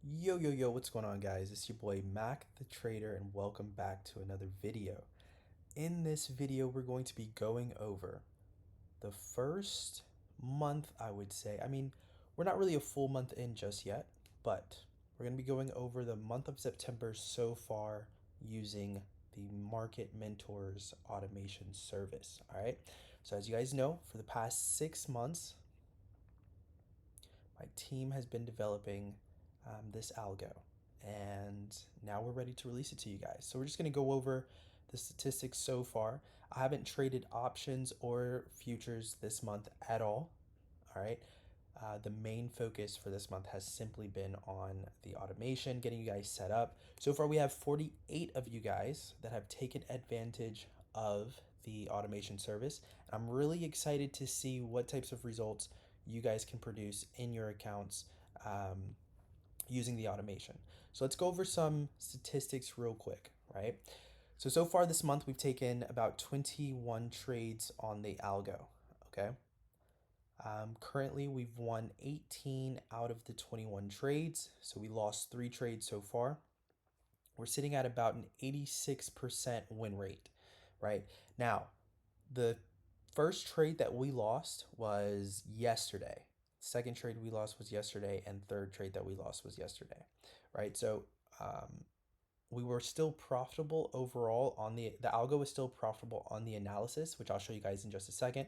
Yo, what's going on, guys? It's your boy Mac the Trader, and welcome back to another video. In this video, we're going to be going over the first month, I would say. We're not really a full month in just yet, but we're going to be going over the month of September so far using the Market Mentors automation service. All right. So, as you guys know, for the past 6 months, my team has been developing this algo, and now we're ready to release it to you guys. So we're just going to go over the statistics so far. I haven't traded options or futures this month at all. All right. The main focus for this month has simply been on the automation, getting you guys set up. So far, we have 48 of you guys that have taken advantage of the automation service. I'm really excited to see what types of results you guys can produce in your accounts using the automation. So let's go over some statistics real quick, right? So far this month, we've taken about 21 trades on the algo, okay? Currently, we've won 18 out of the 21 trades, so we lost 3 trades so far. We're sitting at about an 86% win rate, right? Now, the first trade that we lost was yesterday. Second trade we lost was yesterday, and third trade that we lost was yesterday, right? So we were still profitable overall on the algo was still profitable on the analysis, which I'll show you guys in just a second.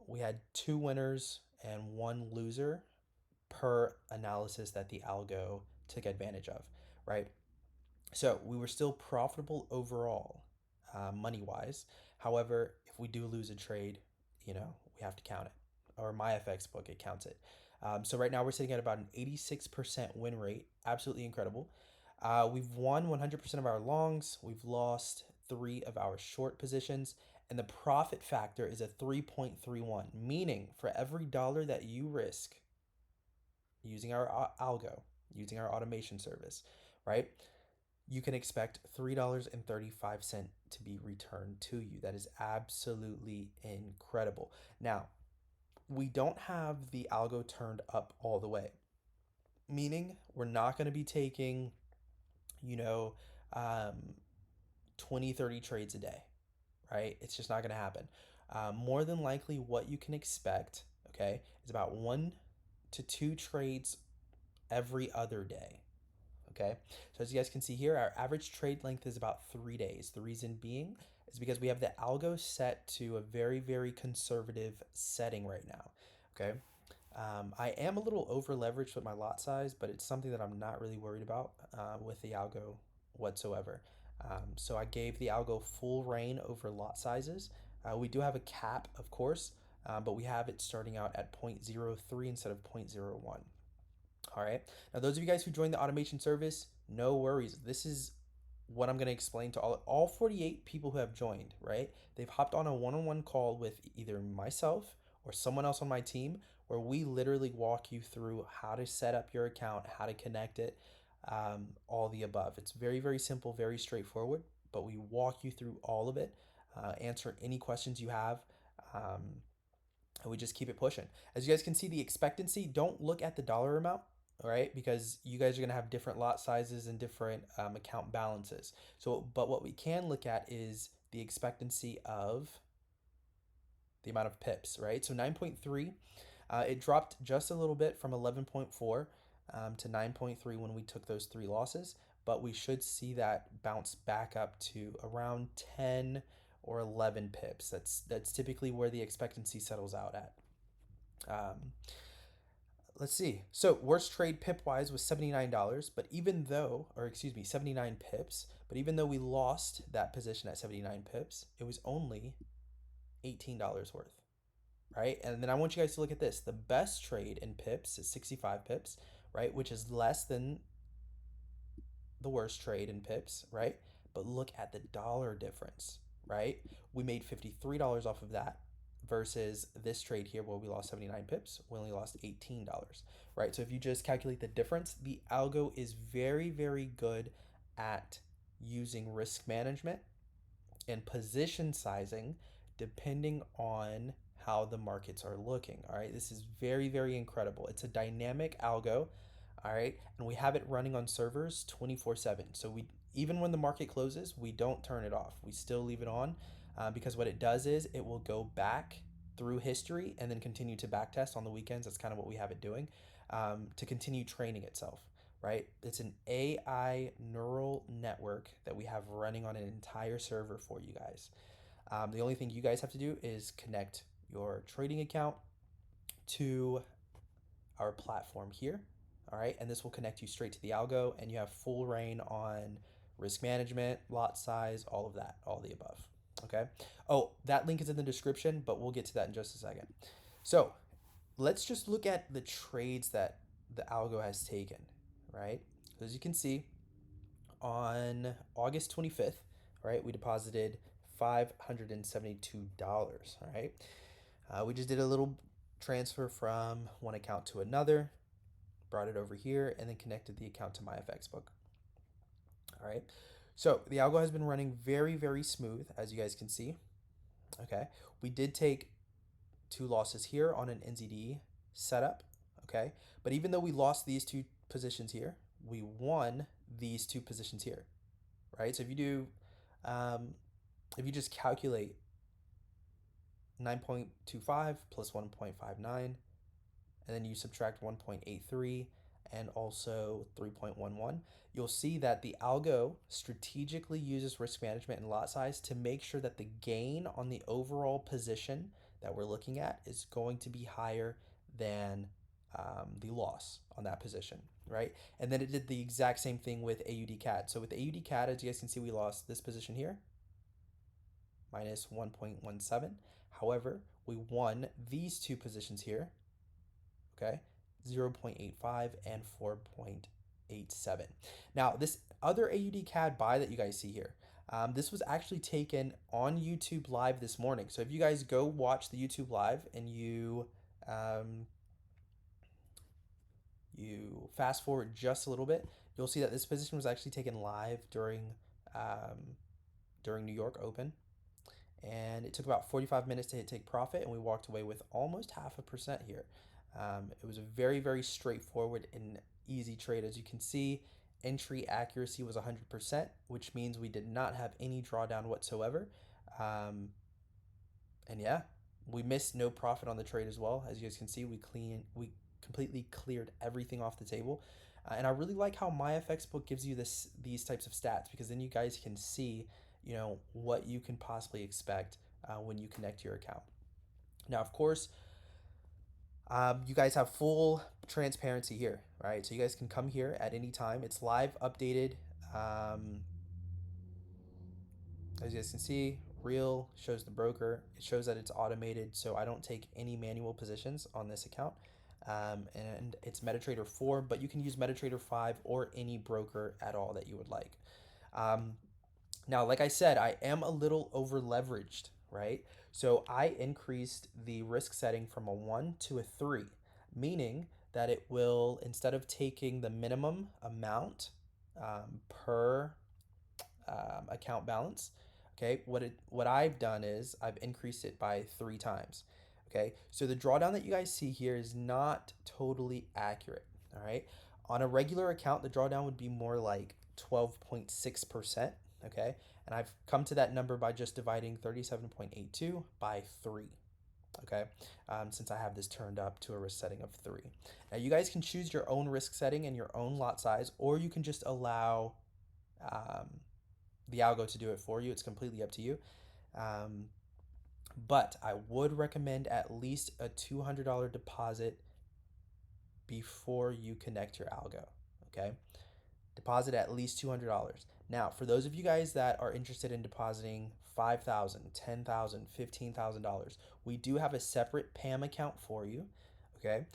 We had 2 winners and 1 loser per analysis that the algo took advantage of, right? So we were still profitable overall, money wise. However, if we do lose a trade, we have to count it. Or my FX book, it counts it. So right now we're sitting at about an 86% win rate. Absolutely incredible. We've won 100% of our longs. We've lost 3 of our short positions. And the profit factor is a 3.31, meaning for every dollar that you risk using our algo, using our automation service, right? You can expect $3.35 to be returned to you. That is absolutely incredible. Now, we don't have the algo turned up all the way, meaning we're not going to be taking, you know, um, 20, 30 trades a day, right? It's just not going to happen. More than likely, what you can expect, okay, is about 1 to 2 trades every other day. Okay, so as you guys can see here, our average trade length is about 3 days. The reason being is because we have the algo set to a very, very conservative setting right now. Okay, I am a little over leveraged with my lot size, but it's something that I'm not really worried about with the algo whatsoever. So I gave the algo full reign over lot sizes. We do have a cap, of course, but we have it starting out at 0.03 instead of 0.01. All right. Now, those of you guys who joined the automation service, no worries. This is what I'm going to explain to all 48 people who have joined, right? They've hopped on a one-on-one call with either myself or someone else on my team where we literally walk you through how to set up your account, how to connect it, all the above. It's very, very simple, very straightforward, but we walk you through all of it, answer any questions you have. And we just keep it pushing. As you guys can see, the expectancy, don't look at the dollar amount, all right, because you guys are going to have different lot sizes and different account balances. So, but what we can look at is the expectancy of the amount of pips, right? So 9.3, it dropped just a little bit from 11.4 to 9.3 when we took those 3 losses, but we should see that bounce back up to around 10 or 11 pips. That's typically where the expectancy settles out at. Um, let's see. So worst trade pip wise was $79, but even though, or excuse me, 79 pips, but even though we lost that position at 79 pips, it was only $18 worth, right? And then I want you guys to look at this. The best trade in pips is 65 pips, right? Which is less than the worst trade in pips, right? But look at the dollar difference, right? We made $53 off of that versus this trade here where we lost 79 pips, we only lost $18, right? So if you just calculate the difference, the algo is very, very good at using risk management and position sizing depending on how the markets are looking. All right, this is very, very incredible. It's a dynamic algo. All right, and we have it running on servers 24/7. So we, even when the market closes, we don't turn it off. We still leave it on, because what it does is it will go back through history and then continue to backtest on the weekends. That's kind of what we have it doing, to continue training itself. Right? It's an AI neural network that we have running on an entire server for you guys. The only thing you guys have to do is connect your trading account to our platform here. All right, and this will connect you straight to the algo, and you have full reign on risk management, lot size, all of that, all the above. Okay. Oh, that link is in the description, but we'll get to that in just a second. So let's just look at the trades that the algo has taken, right? As you can see, on August 25th, right, we deposited $572, all right? We just did a little transfer from one account to another, brought it over here, and then connected the account to my FX book. All right. So the algo has been running very, very smooth, as you guys can see. Okay. We did take two losses here on an NZD setup. Okay. But even though we lost these two positions here, we won these two positions here. Right. So if you just calculate 9.25 plus 1.59, and then you subtract 1.83 and also 3.11, you'll see that the algo strategically uses risk management and lot size to make sure that the gain on the overall position that we're looking at is going to be higher than the loss on that position, right? And then it did the exact same thing with AUD CAD. So with AUD CAD, as you guys can see, we lost this position here, minus 1.17. However, we won these two positions here, okay, 0.85 and 4.87. Now, this other AUD CAD buy that you guys see here, this was actually taken on YouTube Live this morning. So if you guys go watch the YouTube Live and you fast forward just a little bit, you'll see that this position was actually taken live during New York Open, and it took about 45 minutes to hit take profit, and we walked away with almost 0.5% here. It was a very, very straightforward and easy trade. As you can see, entry accuracy was 100%, which means we did not have any drawdown whatsoever. And yeah, we missed no profit on the trade as well. As you guys can see, we completely cleared everything off the table. And I really like how my FX book gives you these types of stats, because then you guys can see, what you can possibly expect when you connect your account. Now, of course, you guys have full transparency here, right? So you guys can come here at any time. It's live updated. As you guys can see, real shows the broker. It shows that it's automated, so I don't take any manual positions on this account. And it's MetaTrader 4, but you can use MetaTrader 5 or any broker at all that you would like. Now, like I said, I am a little over leveraged, right? So I increased the risk setting from a 1 to a 3, meaning that it will, instead of taking the minimum amount per account balance, okay, what I've done is I've increased it by 3 times. Okay, so the drawdown that you guys see here is not totally accurate. All right, on a regular account, the drawdown would be more like 12.6%. Okay, and I've come to that number by just dividing 37.82 by 3. Okay, since I have this turned up to a risk setting of 3. Now you guys can choose your own risk setting and your own lot size, or you can just allow the algo to do it for you. It's completely up to you. But I would recommend at least a $200 deposit before you connect your algo. Okay, deposit at least $200. Now, for those of you guys that are interested in depositing $5,000, $10,000, $15,000, we do have a separate PAM account for you. Okay,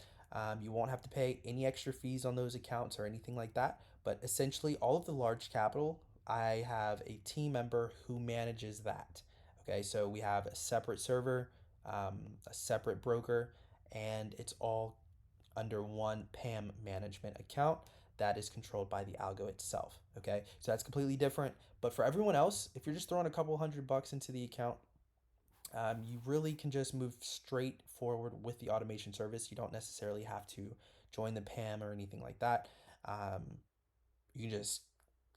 you won't have to pay any extra fees on those accounts or anything like that. But essentially, all of the large capital, I have a team member who manages that. Okay, so we have a separate server, a separate broker, and it's all under one PAM management account that is controlled by the algo itself. Okay, so that's completely different. But for everyone else, if you're just throwing a couple $100 into the account, you really can just move straight forward with the automation service. You don't necessarily have to join the PAM or anything like that. You can just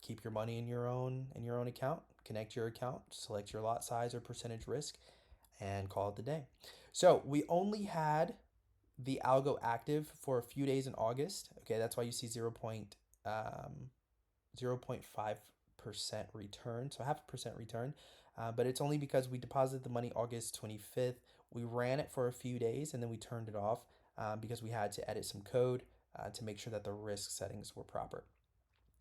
keep your money in your own account, connect your account, select your lot size or percentage risk, and call it the day. So we only had the algo active for a few days in August. Okay, that's why you see 0.5% return, so half a percent return. But it's only because we deposited the money August 25th. We ran it for a few days and then we turned it off because we had to edit some code to make sure that the risk settings were proper.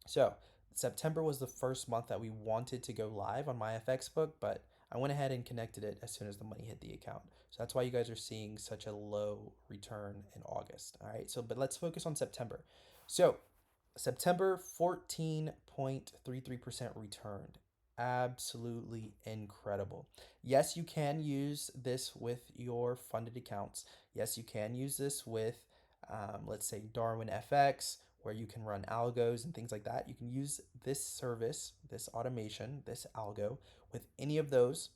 So September was the first month that we wanted to go live on my FX book, but I went ahead and connected it as soon as the money hit the account. So that's why you guys are seeing such a low return in August. All right. So, but let's focus on September. So September 14.33% returned. Absolutely incredible. Yes, you can use this with your funded accounts. Yes, you can use this with, let's say, Darwin FX, where you can run algos and things like that. You can use this service, this automation, this algo with any of those.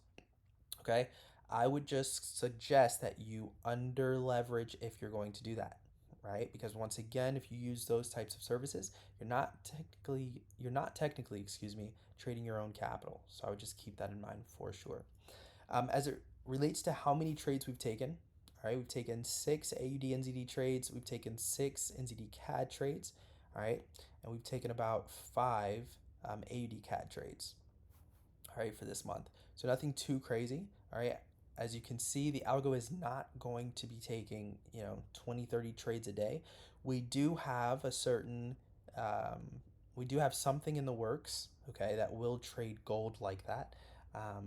Okay. I would just suggest that you under leverage if you're going to do that, right? Because once again, if you use those types of services, you're not technically, excuse me, trading your own capital. So I would just keep that in mind for sure. As it relates to how many trades we've taken, all right, we've taken 6 AUD NZD trades, we've taken 6 NZD CAD trades, all right, and we've taken about 5 AUD CAD trades, all right, for this month. So nothing too crazy, all right. As you can see, the algo is not going to be taking, 20, 30 trades a day. We do have a certain, um, we do have something in the works, okay, that will trade gold like that.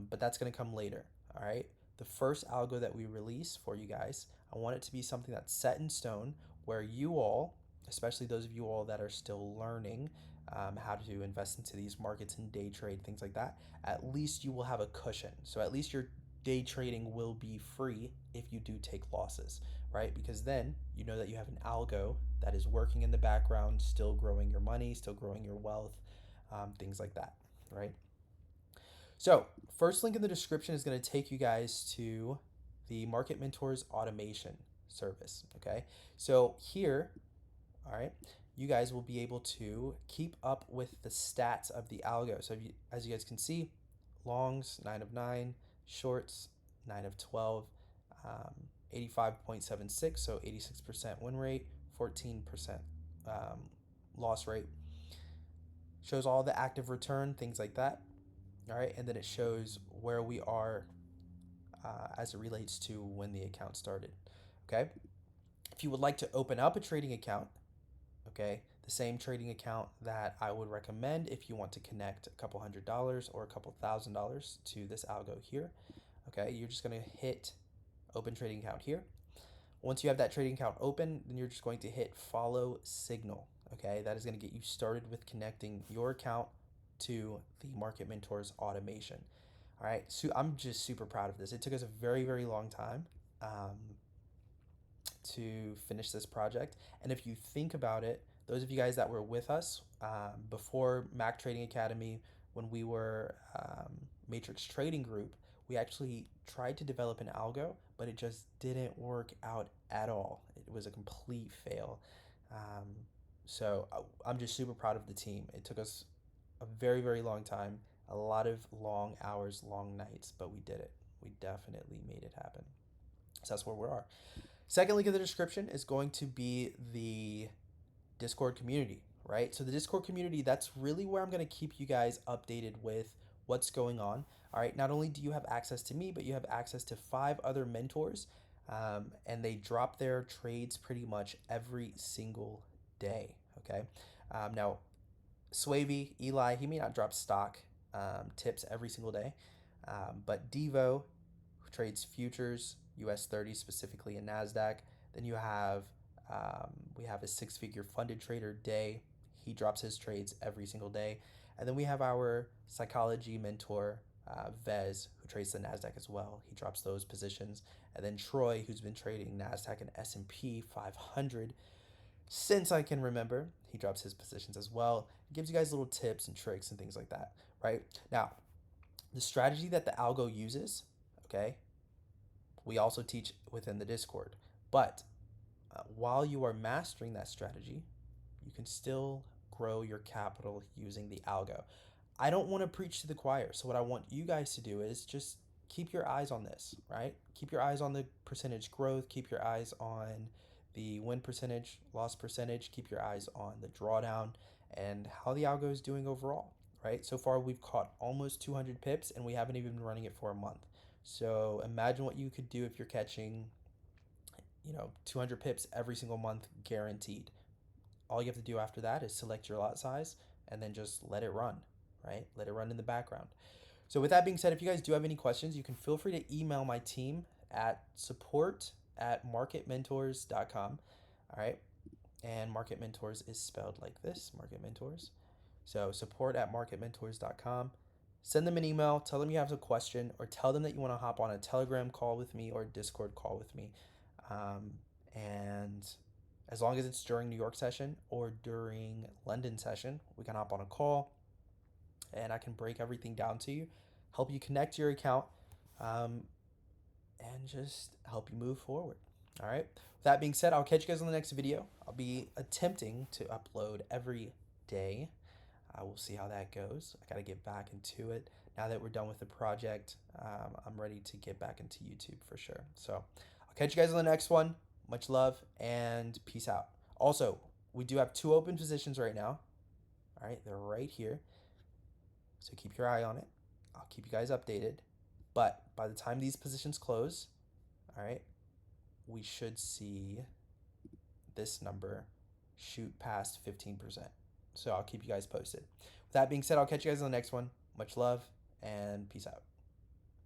But that's going to come later, all right. The first algo that we release for you guys, I want it to be something that's set in stone where you all, especially those of you all that are still learning how to invest into these markets and day trade, things like that, at least you will have a cushion. So at least your day trading will be free if you do take losses, right? Because then you know that you have an algo that is working in the background, still growing your money, still growing your wealth, things like that, right? So, first link in the description is going to take you guys to the Market Mentors automation service, okay? So, here, all right, you guys will be able to keep up with the stats of the algo. So, as you guys can see, longs 9 of 9, shorts 9 of 12, 85.76, so 86% win rate, 14% loss rate. Shows all the active return, things like that. All right, and then it shows where we are as it relates to when the account started. Okay, if you would like to open up a trading account, okay, the same trading account that I would recommend if you want to connect a couple $100 or a couple $1,000 to this algo here. Okay, you're just going to hit open trading account here. Once you have that trading account open, then you're just going to hit follow signal. Okay, that is going to get you started with connecting your account to the Market Mentors automation. All right, so I'm just super proud of this. It took us a very, very long time to finish this project. And if you think about it, those of you guys that were with us before Mac Trading Academy, when we were Matrix Trading Group, we actually tried to develop an algo, but it just didn't work out at all. It was a complete fail. Um, so I'm just super proud of the team. It took us a very, very long time, a lot of long hours, long nights, but we did it. We definitely made it happen. So that's where we are. Second link in the description is going to be the Discord community, right? So the Discord community, that's really where I'm going to keep you guys updated with what's going on. All right, not only do you have access to me, but you have access to 5 other mentors, and they drop their trades pretty much every single day. Okay, now Swavy, Eli, he may not drop stock tips every single day, but Devo, who trades futures, US 30 specifically in NASDAQ. Then you have, we have a 6-figure funded trader Day. He drops his trades every single day. And then we have our psychology mentor, Vez, who trades the NASDAQ as well. He drops those positions. And then Troy, who's been trading NASDAQ and S&P 500 since I can remember. He drops his positions as well. He gives you guys little tips and tricks and things like that, right? Now, the strategy that the algo uses, okay, we also teach within the Discord. But while you are mastering that strategy, you can still grow your capital using the algo. I don't want to preach to the choir. So what I want you guys to do is just keep your eyes on this, right? Keep your eyes on the percentage growth, keep your eyes on the win percentage, loss percentage, keep your eyes on the drawdown and how the algo is doing overall, right? So far we've caught almost 200 pips and we haven't even been running it for a month. So imagine what you could do if you're catching, 200 pips every single month guaranteed. All you have to do after that is select your lot size and then just let it run, right? Let it run in the background. So with that being said, if you guys do have any questions, you can feel free to email my team at support@marketmentors.com. All right. And Market Mentors is spelled like this, Market Mentors. So support@marketmentors.com. Send them an email, tell them you have a question, or tell them that you want to hop on a Telegram call with me or a Discord call with me. And as long as it's during New York session or during London session, we can hop on a call and I can break everything down to you, help you connect your account, um, and just help you move forward. All right. With that being said, I'll catch you guys on the next video. I'll be attempting to upload every day. We'll see how that goes. I got to get back into it. Now that we're done with the project, I'm ready to get back into YouTube for sure. So I'll catch you guys on the next one. Much love and peace out. Also, we do have 2 open positions right now. All right, they're right here. So keep your eye on it. I'll keep you guys updated. But by the time these positions close, all right, we should see this number shoot past 15%. So I'll keep you guys posted. With that being said, I'll catch you guys on the next one. Much love and peace out.